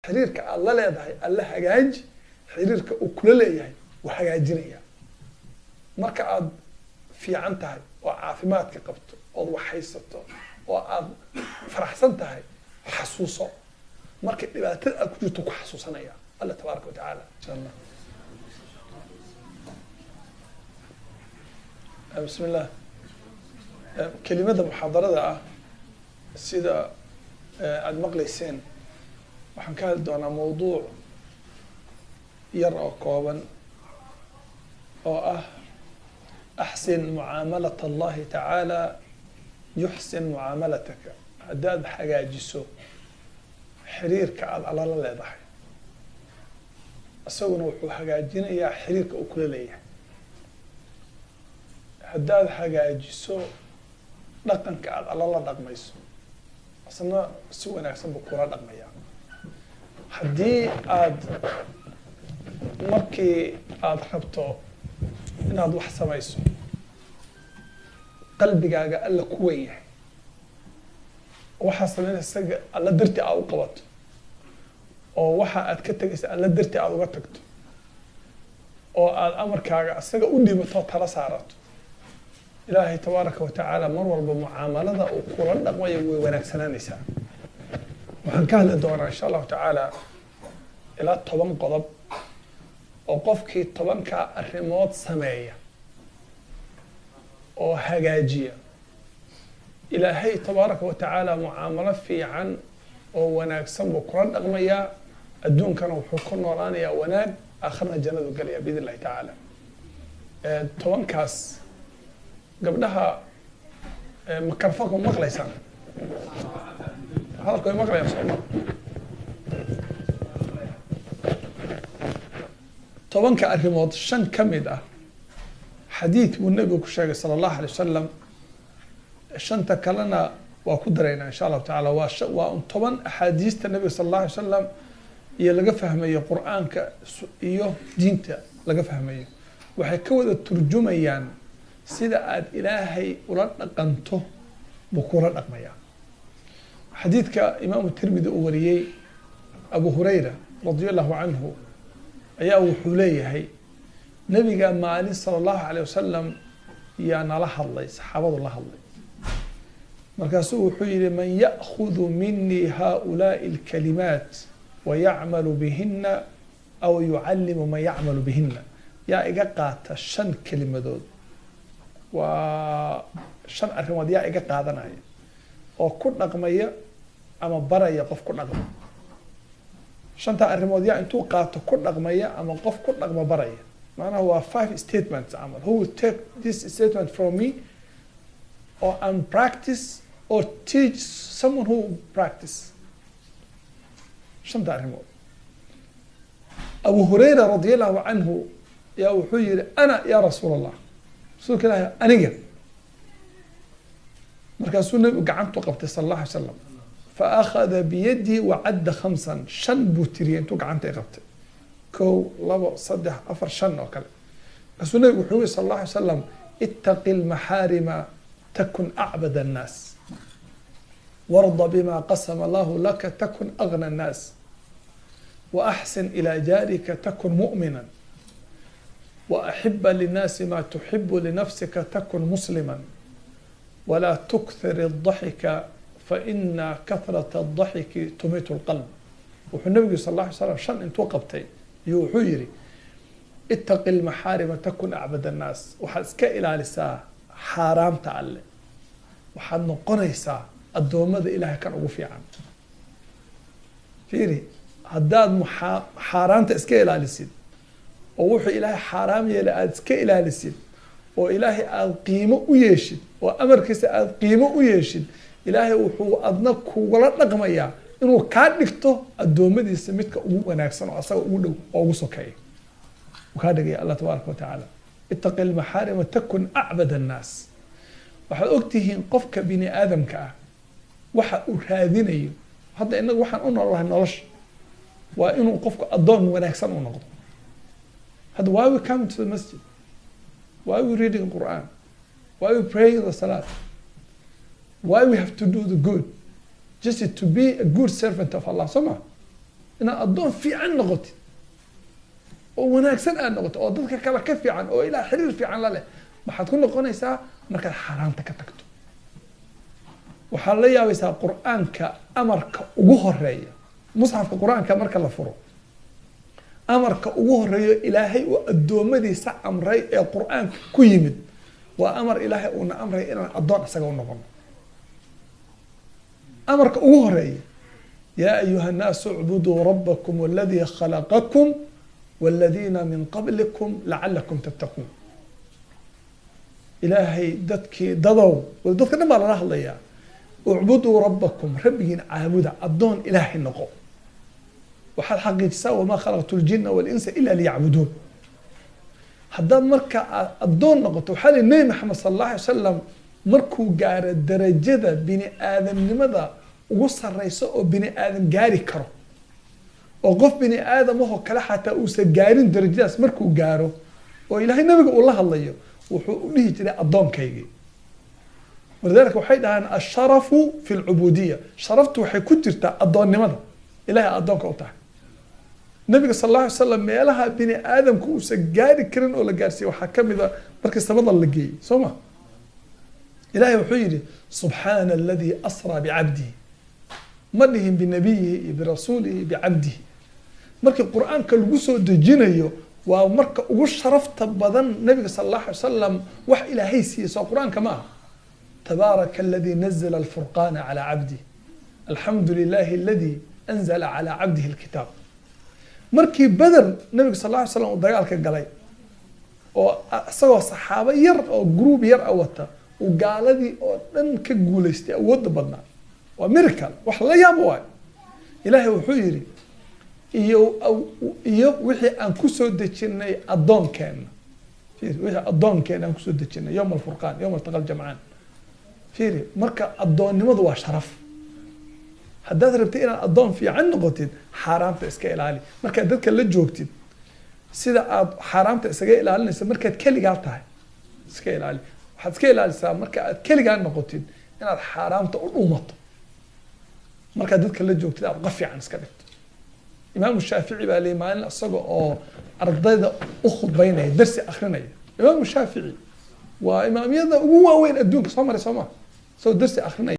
xiriirka aad la leedahay alla hagaaji xiriirka uu kula leeyahay wuu hagaajinaya marka aad fiican tahay oo caafimaadka qabto ood wax haysato oo aad faraxsan tahay xasuuso marka dhibaatada aad ku jirto ku xasuusanaya alla tabaaraka wa tacaala insha allah بسم الله كلمة محاضرة سيدا المقليسين وحن كان دونا موضوع يرى قوبا أو أحسن معاملة الله تعالى يحسن معاملتك هداد حاجة جسو حريرك على الله يضحي أسوي نوحو حاجة جينا يا حريرك أكل ليه haddaad hagaajiso dhaqanka aad alla la dhaqmayso asna si wanaagsan buu kula dhaqmayaa haddii aad markii aad rabto inaad wax samayso qalbigaaga alla ku weyn yahay waxaa samaynaysa alla darti aad u qabato oo waxa aad ka tegaysa alla darti aad uga tagto oo aad amarkaaga asaga u dhibato tala saarato إلهي تبارك وتعالى مرور بمعاملة وقرن نقوي ونكسنا نساء وحنكهل الدورة إن شاء الله تعالى إلى طبن قضب وقفك طبن كالرموت سماية وهجاجية إلهي تبارك وتعالى معاملة في عن ونكسن بقرن نقوي الدون كانوا حكون ورانيا وناد آخرنا الجنة وقاليا بإذن الله تعالى طبن كاس قبلها مكرفكم مغليسان هذا كوي مغلي يا صاحبي طبعا كأرمود شن كمدة حديث والنبي كشاك صلى الله عليه وسلم شن تكلنا وقدرنا إن شاء الله تعالى طبعا أحاديث النبي صلى الله عليه وسلم يلقى فهمية قرآن كإيوه دينته لقى فهمية وحكوا الترجمة يعني سيدا آد إلهي ولد نقنته بكورة نقمية حديث كإمام الترمذي أوريي أبو هريرة رضي الله عنه أياه حوليه هي نبي قال معالي صلى الله عليه وسلم يا نالح الله صحابة الله الله مركزه حولي من يأخذ مني هؤلاء الكلمات ويعمل بهن أو يعلم ما يعمل بهن يا إقاقات شن كلمة دود وشن أرمود يا إيجا قادناي أو كل نقمية أما برا يقف كل نقمة شن تا أرمود يا أنتو قات كل نقمية أما قف كل نقمة برا معناه هو 5 statements عمل هو take this statement from me or and practice or teach someone who practice شن تا أرمود أبو هريرة رضي الله عنه يا وحير أنا يا رسول الله سو كده أنيجا مركز النبي قعدت وقفت صلى الله عليه وسلم فأخذ بيدي وعد 5 شن بوتريين تو قعدت قفت كو لبا صدح أفر شن وكذا بس النبي وحوي صلى الله عليه وسلم اتق المحارم تكن أعبد الناس وارض بما قسم الله لك تكن أغنى الناس وأحسن إلى جارك تكن مؤمنا وأحب للناس ما تحب لنفسك تكن مسلما ولا تكثر الضحك فإن كثرة الضحك تميت القلب والنبي صلى الله عليه وسلم شن انت وقبتي يوحيري اتق المحارم تكن أعبد الناس وحسك إلى لسا حرام تعلم وحن قريسا الدومة إله كان وفي عام فيري هداد حرام تسك إلى لسيد ووحي إلهي حرام يلا أدسك إلى لسيد وإلهي القيمة ويشد وأمر كيس القيمة ويشد إلهي وحو أدنك ولا نقمية إنه كان نكتو الدومة دي سميتك ونكسن وعصا ووسكي وكذا يا الله تبارك وتعالى اتق المحارم تكن أعبد الناس waxaad ogtihiin qofka bini aadamka ah waxa uu raadinayo hadda inagu waxaan u noolahay nolosha waa inuu qofku adoon wanaagsan u noqdo hadda why we come to the masjid why we reading the Quran why we praying the salat why we have to do the good just to be a good servant of Allah sama inaad addoon fiican noqotid oo wanaagsan aad noqoto oo dadka kale ka fiican oo ilaa xiriir fiican la leh waxaad ku noqonaysaa markaad xaaraanta ka tagto. waxaad la yaabaysaa qur-aanka amarka ugu horeeya musxafka qur-aanka marka la furo amarka ugu horeeyo ilaahay uu addoommadiisa amray ee qur-aanka ku yimid waa amar ilaahay uuna amray inaan addoon isaga u noqono. amarka ugu horeeya yaa ayuha nnaasu icbuduu rabbakum waladii khalaqakum waladiina min qablikum lacalakum tattaquun. ilaahay dadkii dadow dadka dhan baa lala hadlayaa ucbuduu rabbakum rabbigiin caabuda addoon ilaahay noqo. waxaad xaqiijisaa wamaa khalaqtu ljina walinsa ila liyacbuduun. haddaad marka aad addoon noqoto waxaa lii nebi maxamed sala allah alay wasalam markuu gaaro darajada bini aadamnimada ugu sareyso oo bini aadam gaari karo oo qof bini aadamahoo kale xataa uusan gaarin darajadaas markuu gaaro oo ilaahay nabiga uu la hadlayo wuxuu u dhihi jiray addoonkaygii. walidaalika waxay dhahaan asharafu fi lcubuudiya sharaftu waxay ku jirtaa addoonnimada ilahay addoonka u tahay. nabiga sal alla alay slam meelaha bini aadamka uusan gaari karin oo la gaarsiiye waxaa kamid a markii samada la geeyey soo ma ilahay wuxuu yihi subxaana aladii asraa bicabdihi ma dhihin binabiyihi iyo birasuulihi bicabdihi. markii qur-aanka lagu soo dejinayo waa marka ugu sharafta badan nabiga sal alla alay wasalam wax ilaahay siiyey soo qur-aanka ma aha. tabaaraka aladii nazla alfurqaana calaa cabdih alxamdu lilahi aladii anzala calaa cabdihi alkitaab. markii beder nabiga sal alla alay slam uu dagaalka galay oo isagoo saxaabo yar oo gruub yar a wata uu gaaladii oo dhan ka guulaystay awoodda badnaa waa miracle wax la yaabo waayo. ilaahay wuxuu yihi iyo wixii aan kusoo dejinay addoonkeenna wixii addoonkeena aan kusoo dejinay yowma alfurqaan yowma altaqa aljamcaan. fiiri marka addoonnimadu waa sharaf. haddaad rabtid inaad addoon fiican noqotid xaaraamta iska ilaali. markaad dadka la joogtid sida aad xaaraamta isaga ilaalinaysa markaad keligaa tahay iska ilaali. waxaad iska ilaalisaa marka aad keligaa noqotid inaad xaaraamta u dhuumato. markaad dadka la joogtid aad qof fiican iska dhigto. imaamu shaafici baa leeyay maalin isaga oo ardayda u khudbaynaya darsi akrinaya. imaamu shaafici waa imaamiyada ugu waaweyn adduunka soo maray soo ma isagoo darsi akrinaya